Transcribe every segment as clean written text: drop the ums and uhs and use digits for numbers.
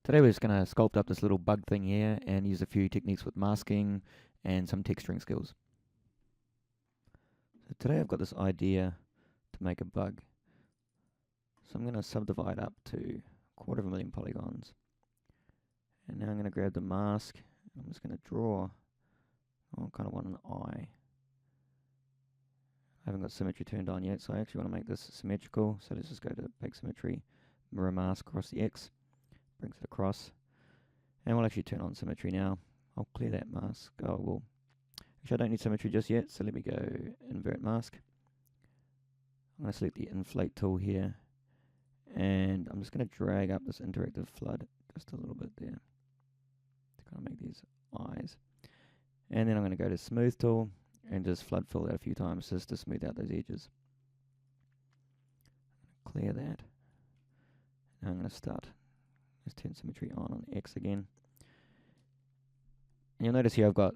Today we're just going to sculpt up this little bug thing here and use a few techniques with masking and some texturing skills. So today I've got this idea to make a bug. So I'm going to subdivide up to 250,000 polygons. And now I'm going to grab the mask. I'm just going to draw, I kind of want an eye. I haven't got symmetry turned on yet, so I actually want to make this symmetrical. So let's just go to Big Symmetry, Mirror Mask across the X, brings it across. And we'll actually turn on symmetry now. I'll clear that mask. Oh, well, actually I don't need symmetry just yet, so let me go invert mask. I'm going to select the inflate tool here, and I'm just going to drag up this interactive flood just a little bit there to kind of make these eyes. And then I'm going to go to smooth tool and just flood fill that a few times just to smooth out those edges. Clear that. Now I'm going to start. Let's turn symmetry on X again. And you'll notice here I've got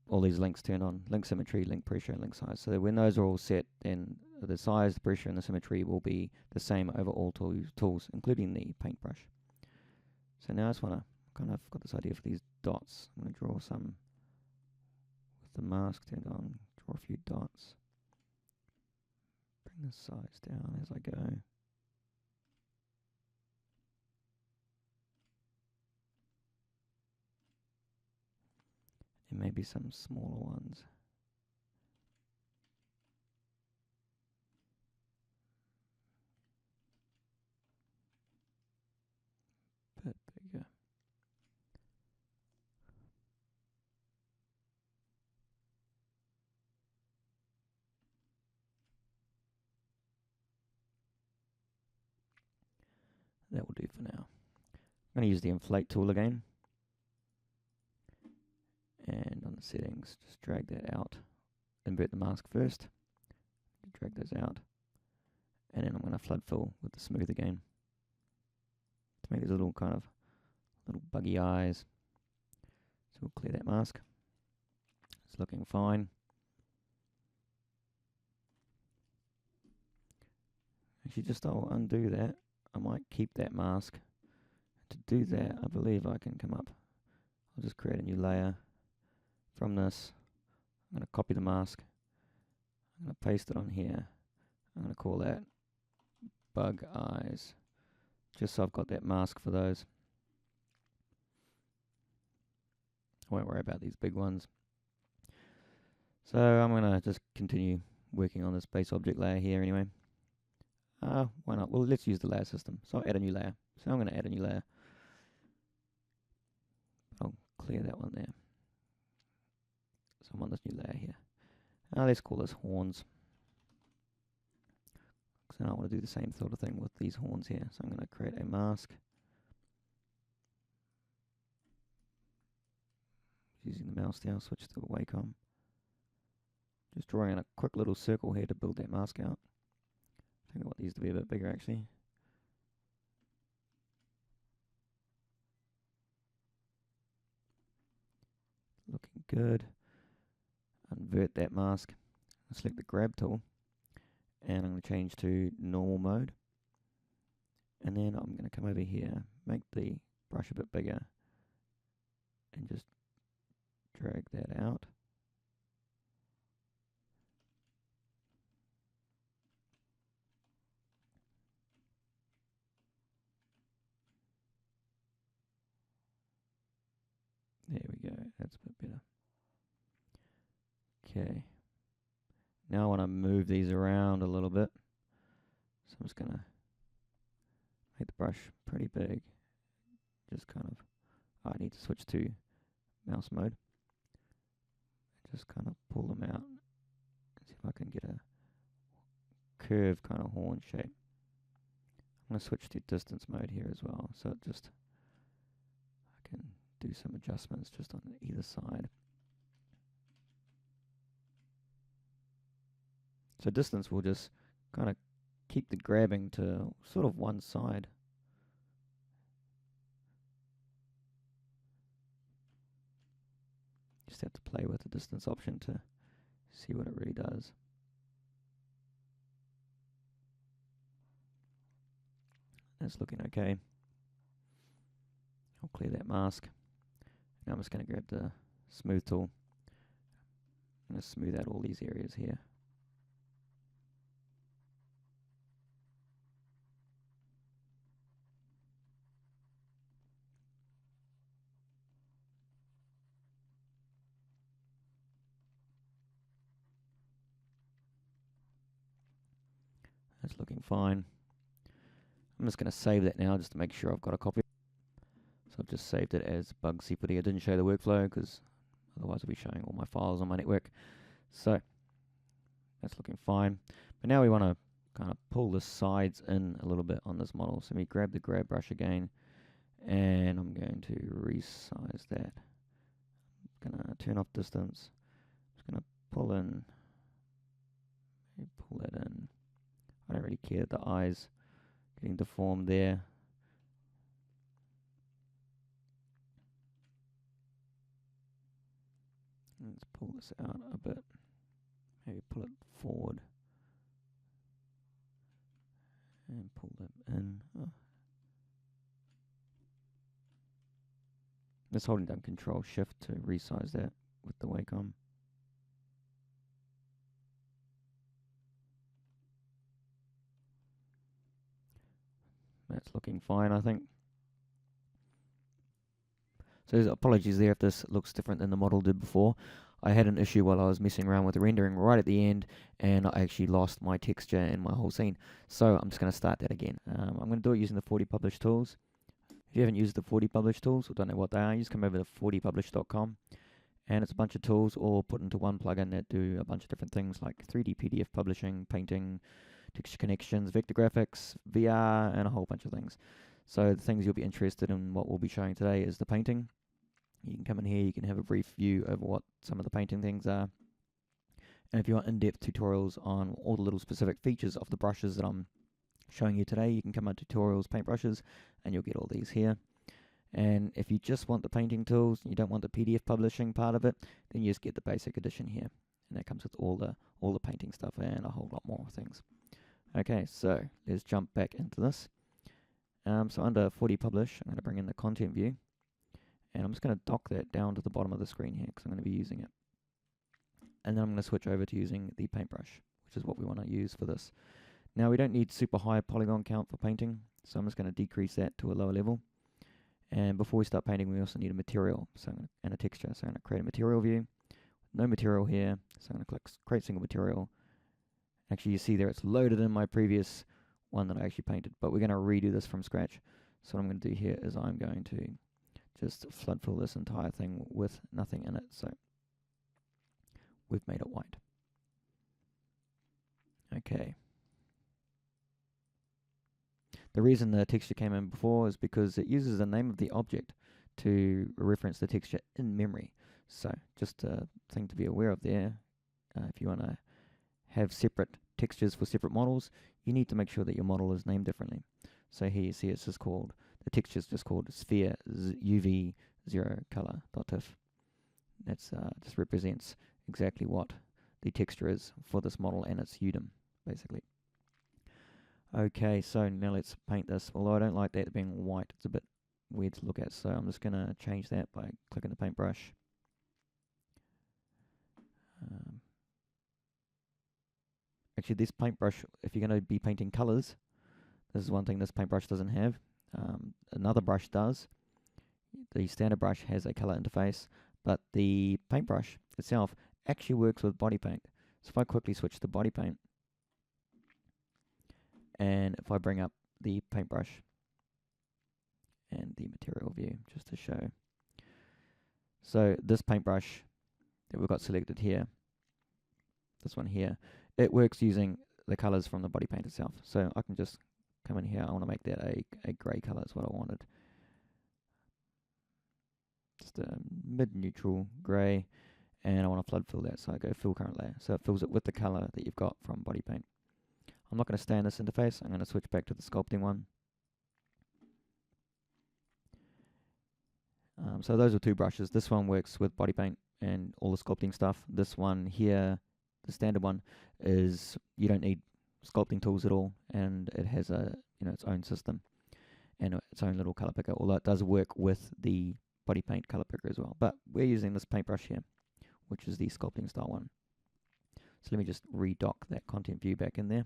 all these links turned on. Link symmetry, link pressure, and link size. So when those are all set, then the size, the pressure, and the symmetry will be the same over all tools, including the paintbrush. So now I just want to kind of got this idea for these dots. I'm going to draw some with the mask turned on. Draw a few dots. Bring the size down as I go. And maybe some smaller ones. Bit bigger. That will do for now. I'm going to use the inflate tool again. And on the settings, just drag that out. Invert the mask first. Drag those out. And then I'm going to flood fill with the smooth again to make these little kind of little buggy eyes. So we'll clear that mask. It's looking fine. Actually, just I'll undo that. I might keep that mask. To do that, I believe I can come up. I'll just create a new layer from this. I'm going to copy the mask. I'm going to paste it on here. I'm going to call that bug eyes, just so I've got that mask for those. I won't worry about these big ones. So I'm going to just continue working on this base object layer here anyway. Why not? Well, let's use the layer system. So I'll add a new layer. So I'm going to add a new layer. I'll clear that one there. So I'm on this new layer here. Let's call this horns. So now I want to do the same sort of thing with these horns here. So I'm going to create a mask. Using the mouse now, switch to Wacom. Just drawing in a quick little circle here to build that mask out. I think I want these to be a bit bigger actually. Looking good. Invert that mask. Select the grab tool. And I'm going to change to normal mode. And then I'm going to come over here, make the brush a bit bigger, and just drag that out. There we go, that's a bit better. Okay. Now I want to move these around a little bit. So I'm just going to make the brush pretty big. Just kind of, I need to switch to mouse mode. Just kind of pull them out. See if I can get a curved kind of horn shape. I'm going to switch to distance mode here as well. So it just, I can do some adjustments just on either side. So distance will just kind of keep the grabbing to sort of one side. Just have to play with the distance option to see what it really does. That's looking okay. clear that mask. Now I'm just going to grab the smooth tool. I'm going to smooth out all these areas here. That's looking fine. I'm just going to save that now just to make sure I've got a copy. So I've just saved it as Bugsy Footy. I didn't show the workflow because otherwise I'll be showing all my files on my network. So that's looking fine. But now we want to kind of pull the sides in a little bit on this model. So we grab the grab brush again, and I'm going to resize that. I'm going to turn off distance. Just going to pull in. Pull that in. I don't really care the eyes getting deformed there. Let's pull this out a bit. Maybe pull it forward. And pull that in. Oh. Just holding down Control Shift to resize that with the Wacom. That's looking fine, I think. So apologies there if this looks different than the model did before. I had an issue while I was messing around with the rendering right at the end, and I actually lost my texture and my whole scene. So I'm just going to start that again. I'm going to do it using the 4D Publish tools. If you haven't used the 4D Publish tools or don't know what they are, you just come over to 4dpublish.com, and it's a bunch of tools all put into one plugin that do a bunch of different things like 3D PDF publishing, painting, texture connections, vector graphics, VR, and a whole bunch of things. So the things you'll be interested in, what we'll be showing today, is the painting. You can come in here, you can have a brief view over what some of the painting things are. And if you want in-depth tutorials on all the little specific features of the brushes that I'm showing you today, you can come on Tutorials, Paintbrushes, and you'll get all these here. And if you just want the painting tools, you don't want the PDF publishing part of it, then you just get the basic edition here. And that comes with all the painting stuff and a whole lot more things. Okay, so let's jump back into this. So under 4D Publish, I'm going to bring in the content view, and I'm just going to dock that down to the bottom of the screen here because I'm going to be using it. And then I'm going to switch over to using the paintbrush, which is what we want to use for this. Now we don't need super high polygon count for painting, so I'm just going to decrease that to a lower level. And before we start painting, we also need a material and a texture. So I'm going to create a material view. No material here, so I'm going to click Create Single Material. Actually, you see there it's loaded in my previous one that I actually painted, but we're going to redo this from scratch. So what I'm going to do here is I'm going to just flood fill this entire thing with nothing in it. So we've made it white. Okay. The reason the texture came in before is because it uses the name of the object to reference the texture in memory. So just a thing to be aware of there. If you want to have separate textures for separate models, you need to make sure that your model is named differently. So here you see it's just called, the texture is just called sphere UV 0 color.tiff. That's just represents exactly what the texture is for this model and its UDIM, basically. Okay, so now let's paint this. Although I don't like that being white, it's a bit weird to look at, so I'm just going to change that by clicking the paintbrush. Actually, this paintbrush, if you're going to be painting colors, this is one thing this paintbrush doesn't have. Another brush does. The standard brush has a color interface, but the paintbrush itself actually works with body paint. So if I quickly switch to body paint, and if I bring up the paintbrush and the material view just to show. So this paintbrush that we've got selected here, this one here, it works using the colors from the body paint itself. So I can just come in here, I want to make that a grey color is what I wanted. Just a mid-neutral grey, and I want to flood fill that, so I go fill current layer. So it fills it with the color that you've got from body paint. I'm not going to stay in this interface, I'm going to switch back to the sculpting one. So those are two brushes. This one works with body paint and all the sculpting stuff. This one here, the standard one, is you don't need sculpting tools at all, and it has a its own system. and its own little color picker, although it does work with the body paint color picker as well. But we're using this paintbrush here, which is the sculpting style one. So let me just redock that content view back in there.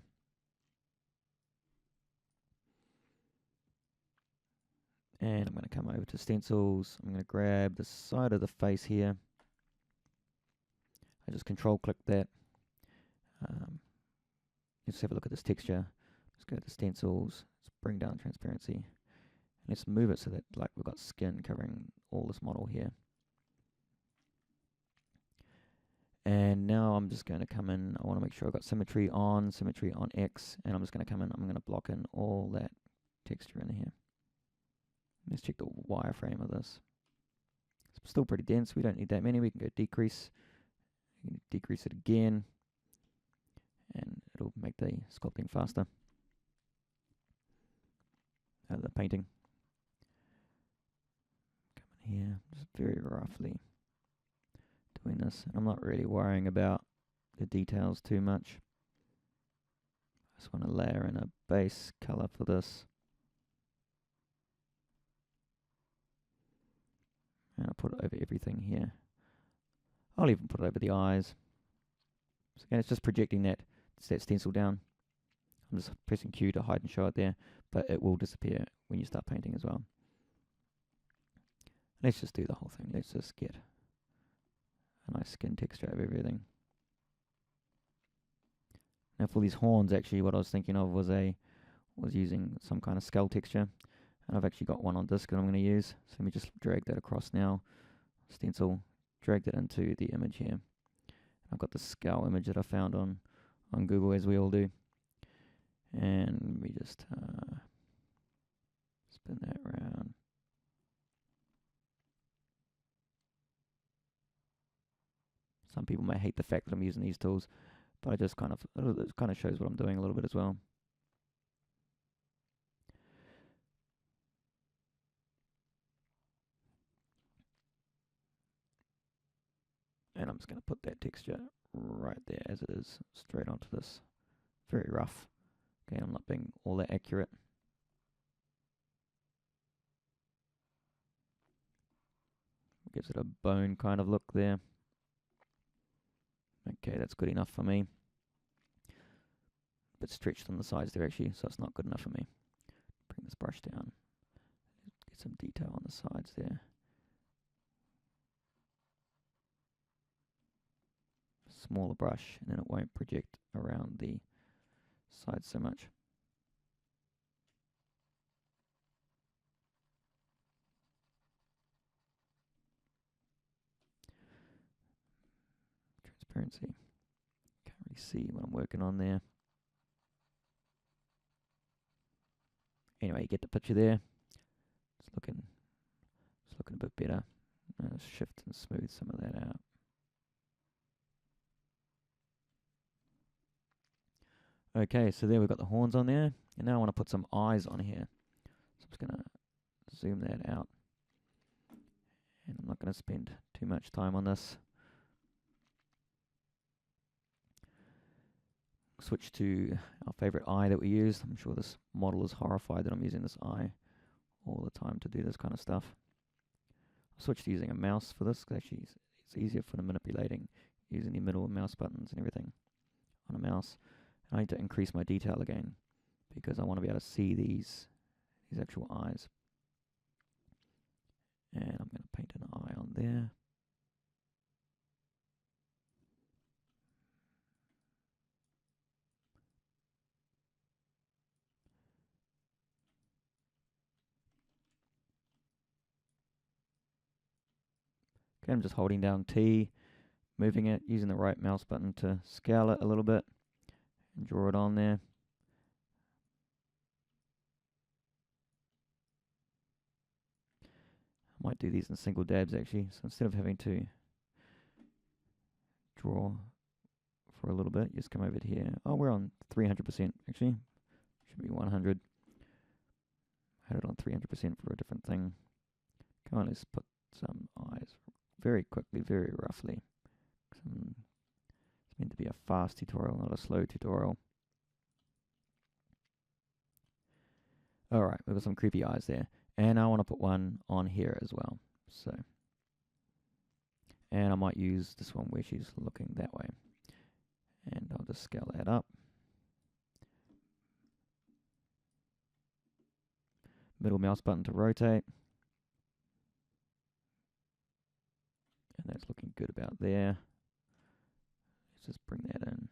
And I'm going to come over to stencils. I'm going to grab the side of the face here. I just control click that. Let's have a look at this texture. Let's go to stencils. Let's bring down transparency. And let's move it so that like we've got skin covering all this model here. And now I'm just going to come in. I want to make sure I've got symmetry on X. And I'm just going to come in. I'm going to block in all that texture in here. Let's check the wireframe of this. It's still pretty dense. We don't need that many. We can go decrease. You can decrease it again. And it'll make the sculpting faster. The painting. Come in here, just very roughly doing this. I'm not really worrying about the details too much. I just want to layer in a base color for this. And I'll put it over everything here. I'll even put it over the eyes. So again, it's just projecting that stencil down. I'm just pressing Q to hide and show it there, but it will disappear when you start painting as well. Let's just do the whole thing. Let's just get a nice skin texture of everything. Now for these horns, actually what I was thinking of was using some kind of skull texture. And I've actually got one on disk that I'm going to use. So let me just drag that across now. Stencil, drag that into the image here. I've got the skull image that I found on Google, as we all do. And we just spin that around. Some people may hate the fact that I'm using these tools, but it kind of shows what I'm doing a little bit as well. And I'm just going to put that texture right there as it is, straight onto this. Very rough. Okay, I'm not being all that accurate. Gives it a bone kind of look there. Okay, that's good enough for me. A bit stretched on the sides there actually, so it's not good enough for me. Bring this brush down. Get some detail on the sides there. Smaller brush, and then it won't project around the sides so much. Transparency. Can't really see what I'm working on there. Anyway, you get the picture there. It's looking a bit better. Shift and smooth some of that out. Okay, so there we've got the horns on there. And now I want to put some eyes on here. So I'm just going to zoom that out. And I'm not going to spend too much time on this. Switch to our favorite eye that we use. I'm sure this model is horrified that I'm using this eye all the time to do this kind of stuff. I'll switch to using a mouse for this, because actually it's easier for the manipulating, using the middle mouse buttons and everything on a mouse. I need to increase my detail again, because I want to be able to see these actual eyes. And I'm going to paint an eye on there. Okay, I'm just holding down T, moving it, using the right mouse button to scale it a little bit, and draw it on there. I might do these in single dabs actually, so instead of having to draw for a little bit, just come over here. Oh, we're on 300% actually. Should be 100. Had it on 300% for a different thing. Come on, let's put some eyes very quickly, very roughly. It's meant to be a fast tutorial, not a slow tutorial. Alright, we've got some creepy eyes there. And I want to put one on here as well. So, and I might use this one where she's looking that way. And I'll just scale that up. Middle mouse button to rotate. And that's looking good about there. Let's just bring that in.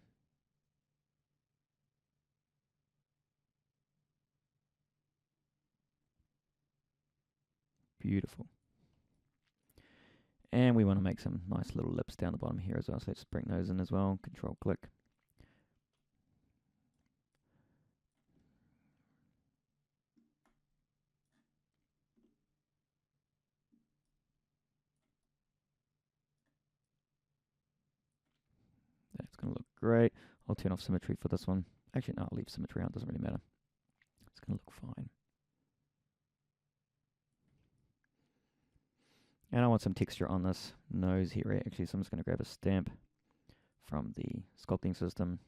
Beautiful. And we want to make some nice little lips down the bottom here as well. So let's bring those in as well. Control click. That's going to look great. I'll turn off symmetry for this one. Actually, no, I'll leave symmetry on. It doesn't really matter. It's going to look fine. And I want some texture on this nose here, actually, so I'm just going to grab a stamp from the sculpting system.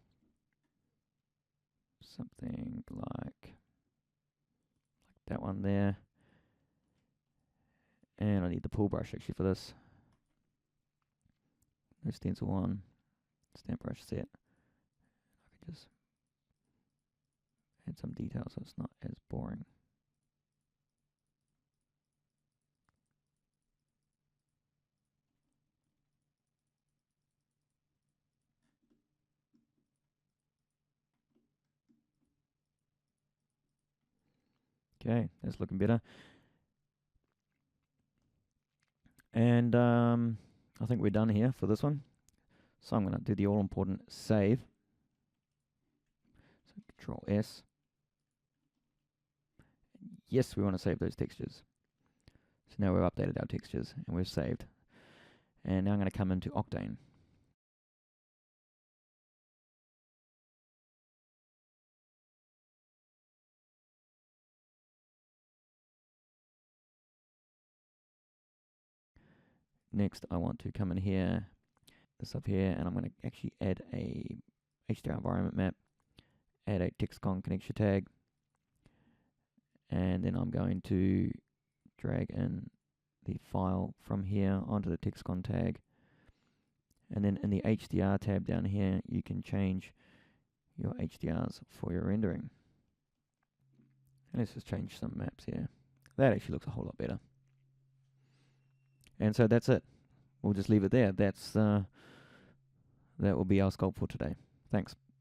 Something like that one there. And I need the pull brush, actually, for this. No stencil on. Stamp brush set. I could just add some detail so it's not as boring. Okay, that's looking better. And I think we're done here for this one. So I'm going to do the all-important save. So Control S. Yes, we want to save those textures. So now we've updated our textures and we've saved. And now I'm going to come into Octane. Next, I want to come in here, this up here, and I'm going to actually add a HDR environment map, add a TextCon connection tag, and then I'm going to drag in the file from here onto the TextCon tag. And then in the HDR tab down here, you can change your HDRs for your rendering. And let's just change some maps here. That actually looks a whole lot better. And so that's it. We'll just leave it there. That will be our sculpt for today. Thanks.